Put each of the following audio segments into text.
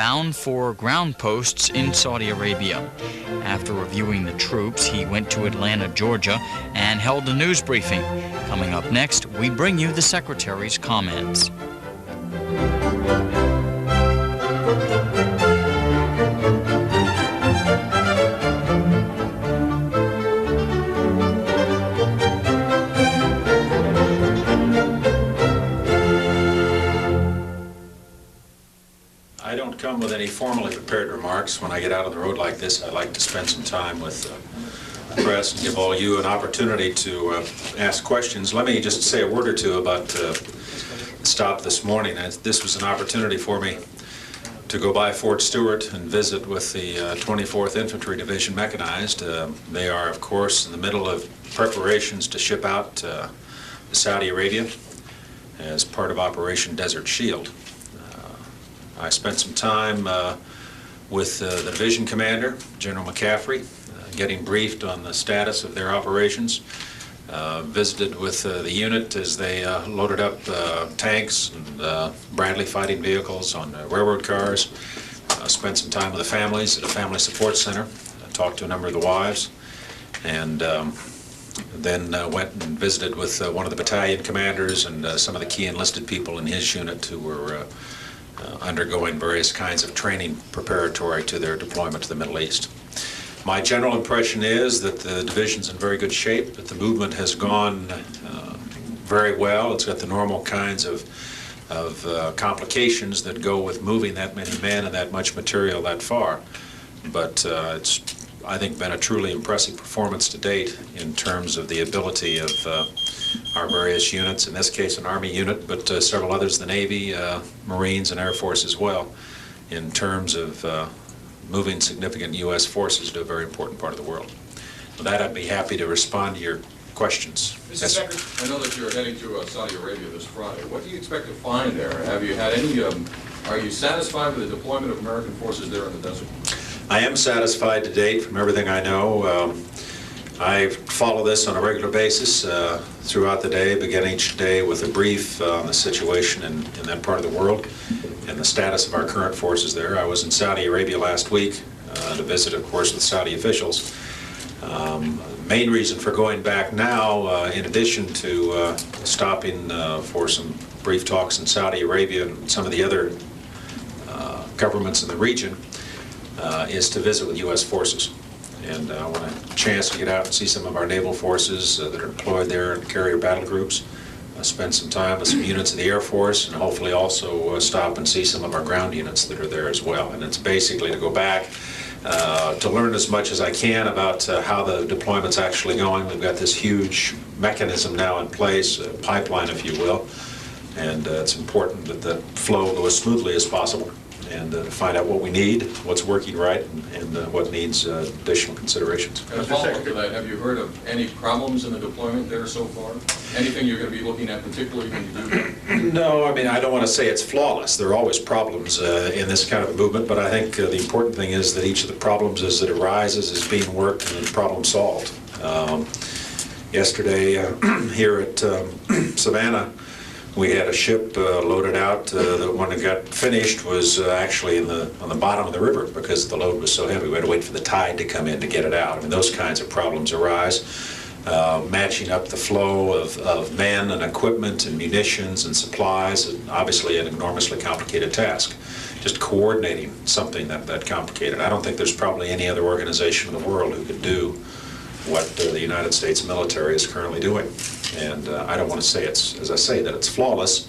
bound for ground posts in Saudi Arabia. After reviewing the troops, he went to Atlanta, Georgia, and held a news briefing. Coming up next, we bring you the Secretary's comments. I don't come with any formally prepared remarks. When I get out on the road like this, I like to spend some time with the press and give all you an opportunity to ask questions. Let me just say a word or two about the stop this morning. This was an opportunity for me to go by Fort Stewart and visit with the 24th Infantry Division Mechanized. They are, of course, in the middle of preparations to ship out to Saudi Arabia as part of Operation Desert Shield. I spent some time with the division commander, General McCaffrey, getting briefed on the status of their operations. Visited with the unit as they loaded up tanks and Bradley fighting vehicles on railroad cars. Spent some time with the families at a family support center. Talked to a number of the wives, and then went and visited with one of the battalion commanders and some of the key enlisted people in his unit who were undergoing various kinds of training preparatory to their deployment to the Middle East. My general impression is that the division's in very good shape, that the movement has gone very well. It's got the normal kinds of complications that go with moving that many men and that much material that far. But it's, I think, been a truly impressive performance to date in terms of the ability of our various units, in this case an Army unit, but several others, the Navy, Marines, and Air Force as well, in terms of moving significant U.S. forces to a very important part of the world. With that, I'd be happy to respond to your questions. Mr. Secretary, I know that you're heading to Saudi Arabia this Friday. What do you expect to find there? Have you had any, are you satisfied with the deployment of American forces there in the desert? I am satisfied to date from everything I know. I follow this on a regular basis throughout the day, begin each day with a brief on the situation in that part of the world and the status of our current forces there. I was in Saudi Arabia last week to visit, of course, with Saudi officials. Main reason for going back now, in addition to stopping for some brief talks in Saudi Arabia and some of the other governments in the region, is to visit with U.S. forces. And I want a chance to get out and see some of our naval forces that are deployed there in carrier battle groups, spend some time with some units of the Air Force, and hopefully also stop and see some of our ground units that are there as well. And it's basically to go back to learn as much as I can about how the deployment's actually going. We've got this huge mechanism now in place, a pipeline, if you will, and it's important that the flow go as smoothly as possible, and to find out what we need, what's working right, and what needs additional considerations. And a follow-up to that, have you heard of any problems in the deployment there so far? Anything you're going to be looking at particularly when you do that? No, I mean, I don't want to say it's flawless. There are always problems in this kind of movement, but I think the important thing is that each of the problems as it arises is being worked and the problem solved. Yesterday here at Savannah, we had a ship loaded out that when it got finished was actually on the bottom of the river because the load was so heavy. We had to wait for the tide to come in to get it out. I mean, those kinds of problems arise. Matching up the flow of men and equipment and munitions and supplies is obviously an enormously complicated task. Just coordinating something that complicated. I don't think there's probably any other organization in the world who could do what the United States military is currently doing. And I don't want to say as I say, that it's flawless.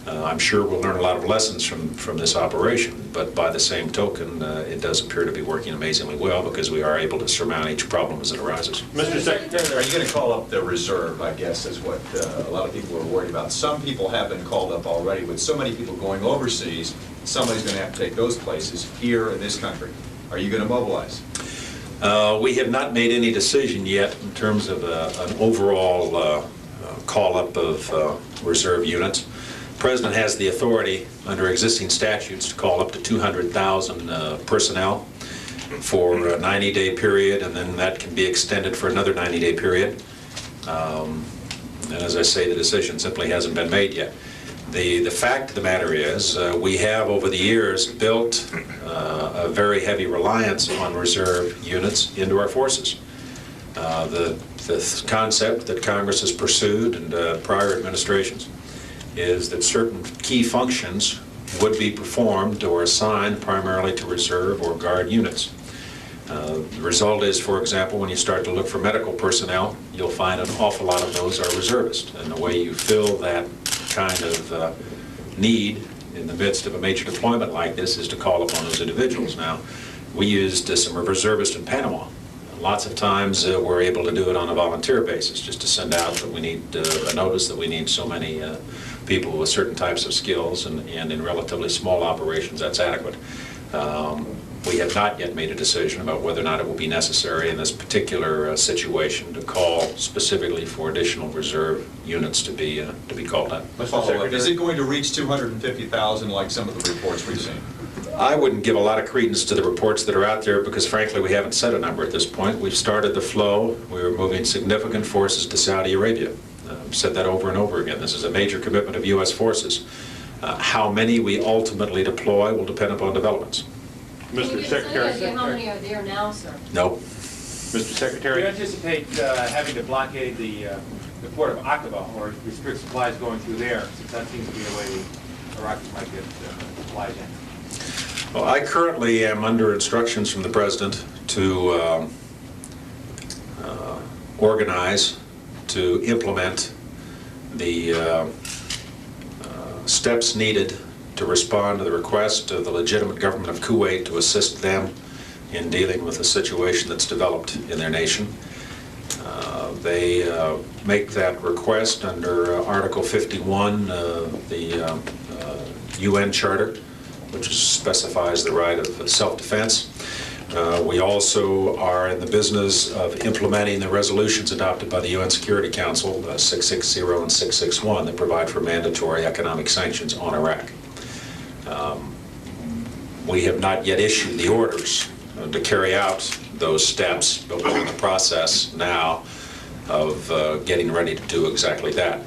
I'm sure we'll learn a lot of lessons from this operation, but by the same token, it does appear to be working amazingly well because we are able to surmount each problem as it arises. Mr. Secretary, are you going to call up the reserve, I guess, is what a lot of people are worried about. Some people have been called up already. With so many people going overseas, somebody's going to have to take those places here in this country. Are you going to mobilize? We have not made any decision yet in terms of an overall call-up of reserve units. The President has the authority under existing statutes to call up to 200,000 personnel for a 90-day period, and then that can be extended for another 90-day period. And as I say, the decision simply hasn't been made yet. The fact of the matter is, we have over the years built a very heavy reliance on reserve units into our forces. The concept that Congress has pursued and prior administrations is that certain key functions would be performed or assigned primarily to reserve or guard units. The result is, for example, when you start to look for medical personnel, you'll find an awful lot of those are reservists. And the way you fill that kind of need in the midst of a major deployment like this is to call upon those individuals. Now, we used some reservists in Panama. Lots of times we're able to do it on a volunteer basis, just to send out that we need a notice that we need so many people with certain types of skills, and in relatively small operations that's adequate. We have not yet made a decision about whether or not it will be necessary in this particular situation to call specifically for additional reserve units to be called out. Let's follow up. Is it going to reach 250,000 like some of the reports we've seen? I wouldn't give a lot of credence to the reports that are out there because, frankly, we haven't set a number at this point. We've started the flow. We are moving significant forces to Saudi Arabia. I've said that over and over again. This is a major commitment of U.S. forces. How many we ultimately deploy will depend upon developments. Mr. Secretary. How many are there now, sir? No. Mr. Do Secretary. you anticipate having to blockade the port of Aqaba or restrict supplies going through there, since that seems to be the way the Iraqis might get supplies in? Well, I currently am under instructions from the President to organize, to implement the steps needed to respond to the request of the legitimate government of Kuwait to assist them in dealing with the situation that's developed in their nation. They make that request under Article 51, the UN Charter, which specifies the right of self-defense. We also are in the business of implementing the resolutions adopted by the UN Security Council, 660 and 661, that provide for mandatory economic sanctions on Iraq. We have not yet issued the orders to carry out those steps, but we're in the process now of getting ready to do exactly that.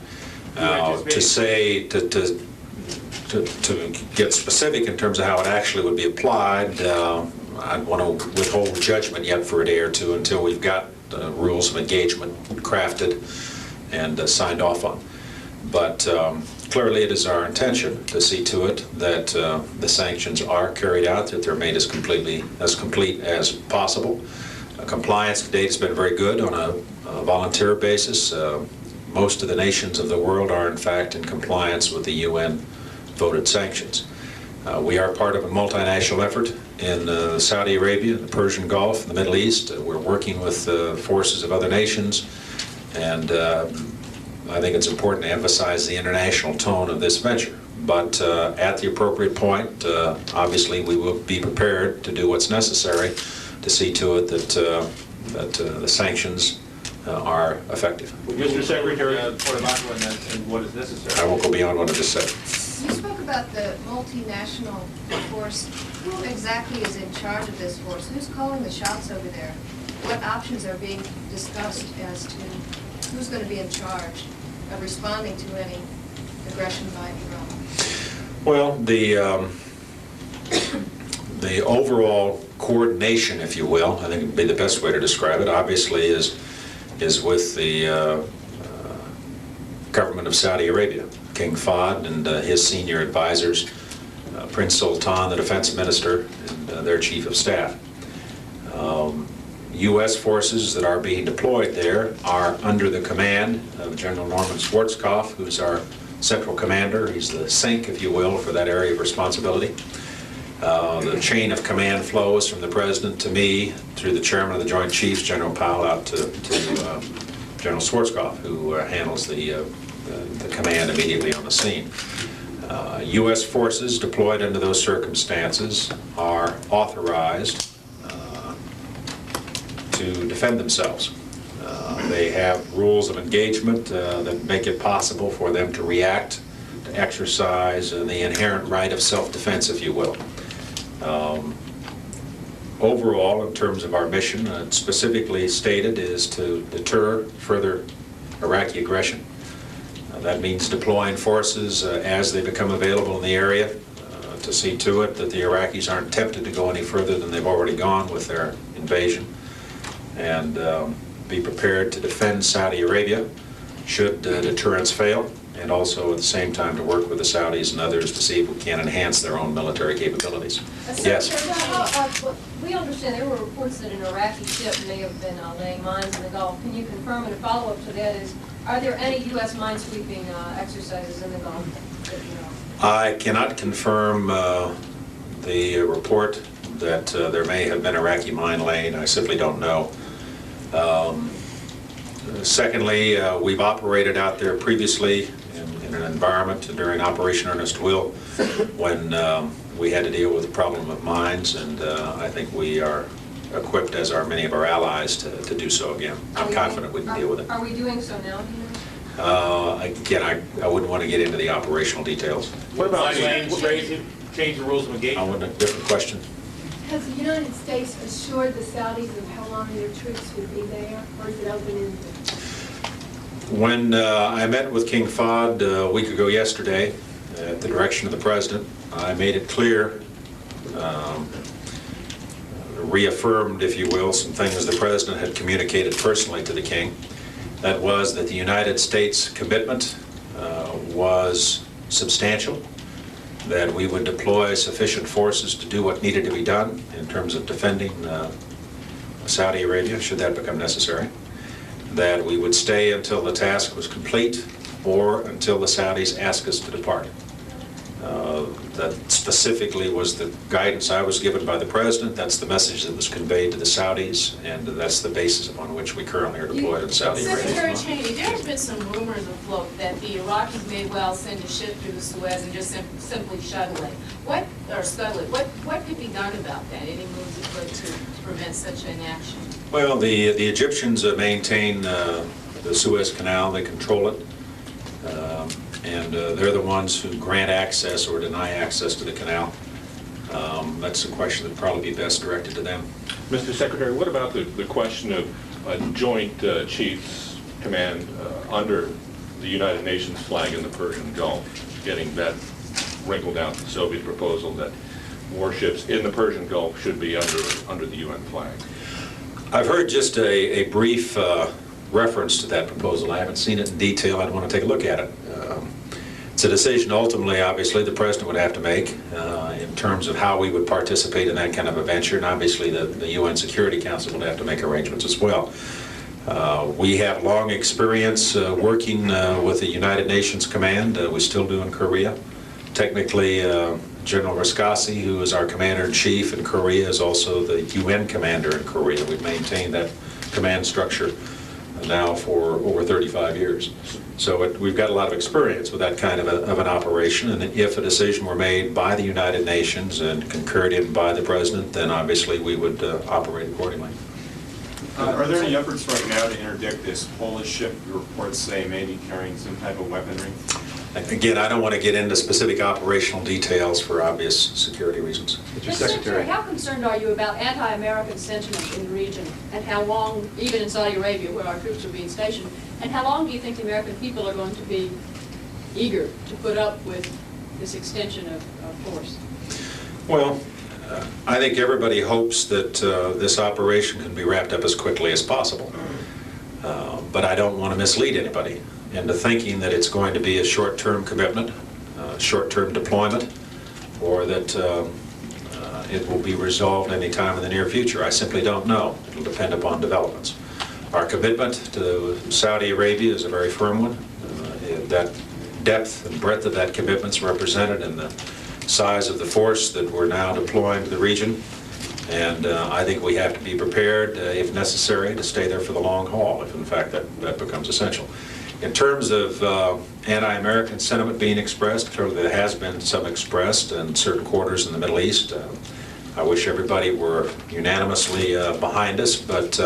To get specific in terms of how it actually would be applied, I'd want to withhold judgment yet for a day or two until we've got the rules of engagement crafted and signed off on. But clearly it is our intention to see to it that the sanctions are carried out, that they're made as complete as possible. Compliance to date has been very good on a volunteer basis. Most of the nations of the world are in fact in compliance with the UN voted sanctions. We are part of a multinational effort in Saudi Arabia, the Persian Gulf, the Middle East. We're working with forces of other nations, and I think it's important to emphasize the international tone of this venture. But at the appropriate point, obviously we will be prepared to do what's necessary to see to it that the sanctions are effective. Mr. Secretary. Port of Aqaba and what is necessary. I won't go beyond what I just said. You spoke about the multinational force. Who exactly is in charge of this force? Who's calling the shots over there? What options are being discussed as to who's going to be in charge of responding to any aggression by Iran? Well, the overall coordination, if you will, I think would be the best way to describe it, obviously is with the government of Saudi Arabia, King Fahd and his senior advisors, Prince Sultan, the defense minister, and their chief of staff. U.S. forces that are being deployed there are under the command of General Norman Schwarzkopf, who's our central commander. He's the sink, if you will, for that area of responsibility. The chain of command flows from the President to me, through the Chairman of the Joint Chiefs, General Powell, out to General Schwarzkopf, who handles the command immediately on the scene. U.S. forces deployed under those circumstances are authorized to defend themselves. They have rules of engagement that make it possible for them to react, to exercise the inherent right of self-defense, if you will. Overall, in terms of our mission, specifically stated, is to deter further Iraqi aggression. That means deploying forces as they become available in the area to see to it that the Iraqis aren't tempted to go any further than they've already gone with their invasion, and be prepared to defend Saudi Arabia should deterrence fail, and also at the same time to work with the Saudis and others to see if we can enhance their own military capabilities. Yes. We understand there were reports that an Iraqi ship may have been laying mines in the Gulf. Can you confirm, and a follow-up to that is, are there any U.S. minesweeping exercises in the Gulf that you know? I cannot confirm the report that there may have been Iraqi mine laying. I simply don't know. Secondly, we've operated out there previously in an environment during Operation Earnest Will when we had to deal with the problem of mines, and I think we are equipped, as are many of our allies, to do so again. I'm confident we can deal with it. Are we doing so now, do you know? Again, I wouldn't want to get into the operational details. What about lanes, change the rules of engagement? I want a different question. Has the United States assured the Saudis of how long their troops would be there, or is it open-ended? When I met with King Fahd a week ago yesterday, at the direction of the President, I made it clear, reaffirmed, if you will, some things the President had communicated personally to the King. That was that the United States commitment was substantial, that we would deploy sufficient forces to do what needed to be done in terms of defending Saudi Arabia, should that become necessary, that we would stay until the task was complete or until the Saudis asked us to depart. That specifically was the guidance I was given by the President. That's the message that was conveyed to the Saudis, and that's the basis upon which we currently are deployed in Saudi Arabia. Secretary Cheney, there have been some rumors afloat that the Iraqis may well send a ship through the Suez and just simply shuttle it. Scuttle it. What could be done about that? Any moves afoot to prevent such an action? Well, the Egyptians maintain the Suez Canal. They control it. And they're the ones who grant access or deny access to the canal. That's a question that would probably be best directed to them. Mr. Secretary, what about the question of a joint chiefs command under the United Nations flag in the Persian Gulf, getting that wrinkled out, the Soviet proposal that warships in the Persian Gulf should be under the UN flag? I've heard just a brief reference to that proposal. I haven't seen it in detail. I'd want to take a look at it. It's a decision ultimately, obviously, the President would have to make in terms of how we would participate in that kind of a venture, and obviously the UN Security Council would have to make arrangements as well. We have long experience working with the United Nations Command. We still do in Korea. Technically, General Raskasi, who is our Commander-in-Chief in Korea, is also the UN Commander in Korea. We've maintained that command structure now for over 35 years. So we've got a lot of experience with that kind of an operation, and if a decision were made by the United Nations and concurred in by the President, then obviously we would operate accordingly. Are there any efforts right now to interdict this Polish ship reports say may be carrying some type of weaponry? Again, I don't want to get into specific operational details for obvious security reasons. Mr. Secretary, how concerned are you about anti-American sentiment in the region, and how long, even in Saudi Arabia where our troops are being stationed, and how long do you think the American people are going to be eager to put up with this extension of force? Well, I think everybody hopes that this operation can be wrapped up as quickly as possible. But I don't want to mislead anybody into thinking that it's going to be a short-term commitment, short-term deployment, or that it will be resolved any time in the near future. I simply don't know. It will depend upon developments. Our commitment to Saudi Arabia is a very firm one. That depth and breadth of that commitment is represented in the size of the force that we're now deploying to the region. And I think we have to be prepared, if necessary, to stay there for the long haul, if in fact that becomes essential. In terms of anti-American sentiment being expressed, clearly there has been some expressed in certain quarters in the Middle East. I wish everybody were unanimously behind us, but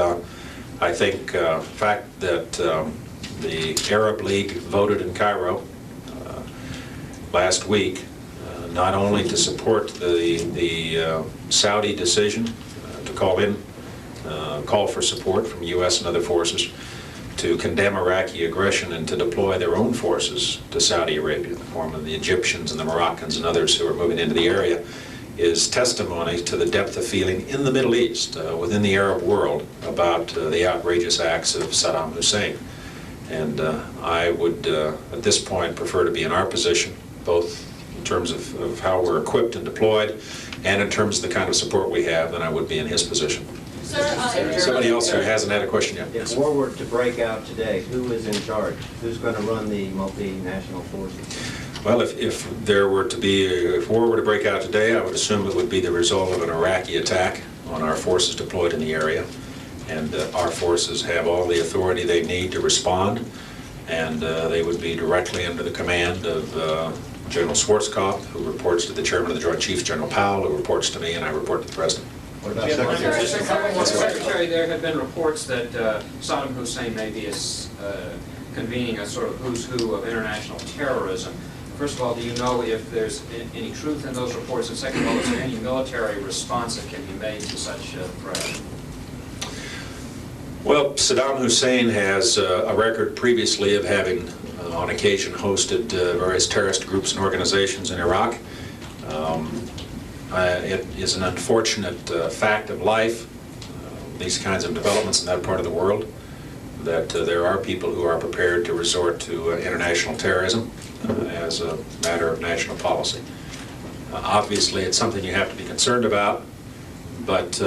I think the fact that the Arab League voted in Cairo last week not only to support the Saudi decision to call for support from U.S. and other forces, to condemn Iraqi aggression and to deploy their own forces to Saudi Arabia, in the form of the Egyptians and the Moroccans and others who are moving into the area, is testimony to the depth of feeling in the Middle East, within the Arab world, about the outrageous acts of Saddam Hussein. And I would, at this point, prefer to be in our position, both in terms of how we're equipped and deployed, and in terms of the kind of support we have, than I would be in his position. Sir, Somebody else who hasn't had a question yet? If war were to break out today, who is in charge? Who's going to run the multinational forces? Well, if war were to break out today, I would assume it would be the result of an Iraqi attack on our forces deployed in the area. And our forces have all the authority they need to respond, and they would be directly under the command of General Schwarzkopf, who reports to the Chairman of the Joint Chiefs, General Powell, who reports to me, and I report to the President. What about Secretary? Mr. Secretary, there have been reports that Saddam Hussein may be convening a sort of who's who of international terrorism. First of all, do you know if there's any truth in those reports? And second of all, is there any military response that can be made to such a threat? Well, Saddam Hussein has a record previously of having, on occasion, hosted various terrorist groups and organizations in Iraq. It is an unfortunate fact of life, these kinds of developments in that part of the world, that there are people who are prepared to resort to international terrorism as a matter of national policy. Obviously, it's something you have to be concerned about, but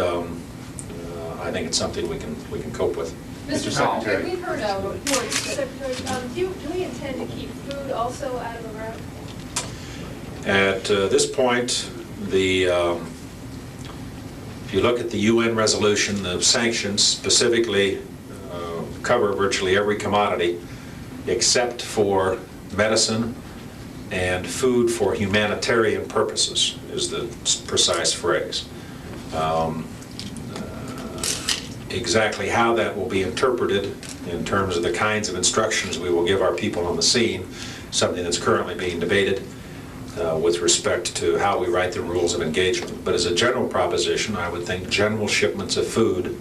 I think it's something we can cope with. Mr. Secretary, we've heard reports. Secretary, do we intend to keep food also out of Iraq? At this point, if you look at the UN resolution, the sanctions specifically cover virtually every commodity except for medicine and food for humanitarian purposes, is the precise phrase. Exactly how that will be interpreted in terms of the kinds of instructions we will give our people on the scene, something that's currently being debated with respect to how we write the rules of engagement. But as a general proposition, I would think general shipments of food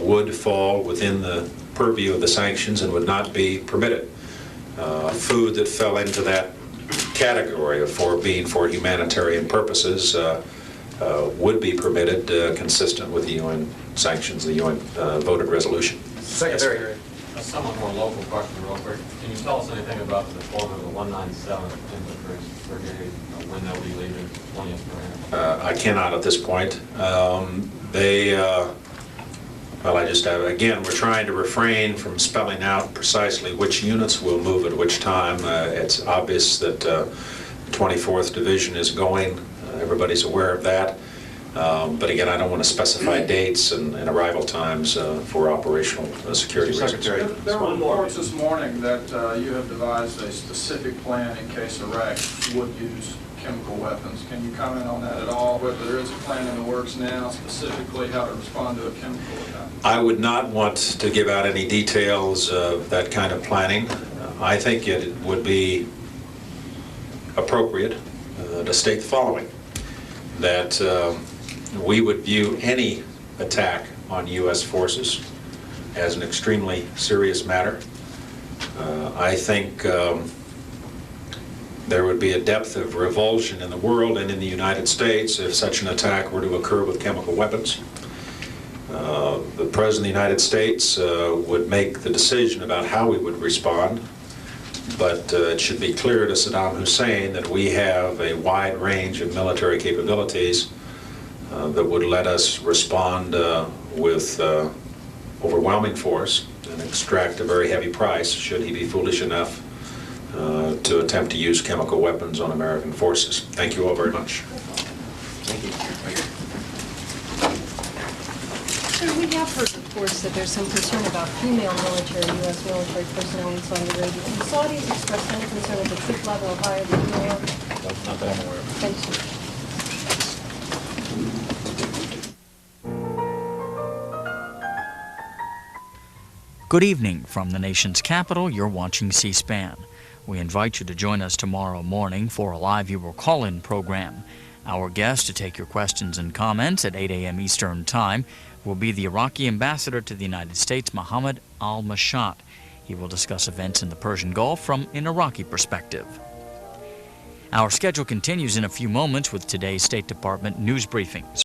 would fall within the purview of the sanctions and would not be permitted. Food that fell into that category of being for humanitarian purposes would be permitted consistent with the UN sanctions, the UN voted resolution. Secretary, a somewhat more local question real quick. Can you tell us anything about the deployment of the 197th Infantry Brigade, when they'll be leaving 20th Marine? I cannot at this point. Well, I just have, again, we're trying to refrain from spelling out precisely which units will move at which time. It's obvious that 24th Division is going. Everybody's aware of that. But again, I don't want to specify dates and arrival times for operational security reasons. There were reports this morning that you have devised a specific plan in case Iraq would use chemical weapons. Can you comment on that at all, whether there is a plan in the works now, specifically how to respond to a chemical attack? I would not want to give out any details of that kind of planning. I think it would be appropriate to state the following, that we would view any attack on U.S. forces as an extremely serious matter. I think there would be a depth of revulsion in the world and in the United States if such an attack were to occur with chemical weapons. The President of the United States would make the decision about how we would respond, but it should be clear to Saddam Hussein that we have a wide range of military capabilities that would let us respond with overwhelming force and extract a very heavy price should he be foolish enough to attempt to use chemical weapons on American forces. Thank you all very much. Thank you. Sir, we have heard reports that there's some concern about female military, U.S. military personnel in Saudi Arabia. Have the Saudis expressed any concern at the troop level or higher than you are? Not that I'm aware of. Thank you. Good evening from the nation's capital. You're watching C-SPAN. We invite you to join us tomorrow morning for a live viewer call-in program. Our guest to take your questions and comments at 8 a.m. Eastern Time will be the Iraqi ambassador to the United States, Mohammed al-Mashat. He will discuss events in the Persian Gulf from an Iraqi perspective. Our schedule continues in a few moments with today's State Department news briefings.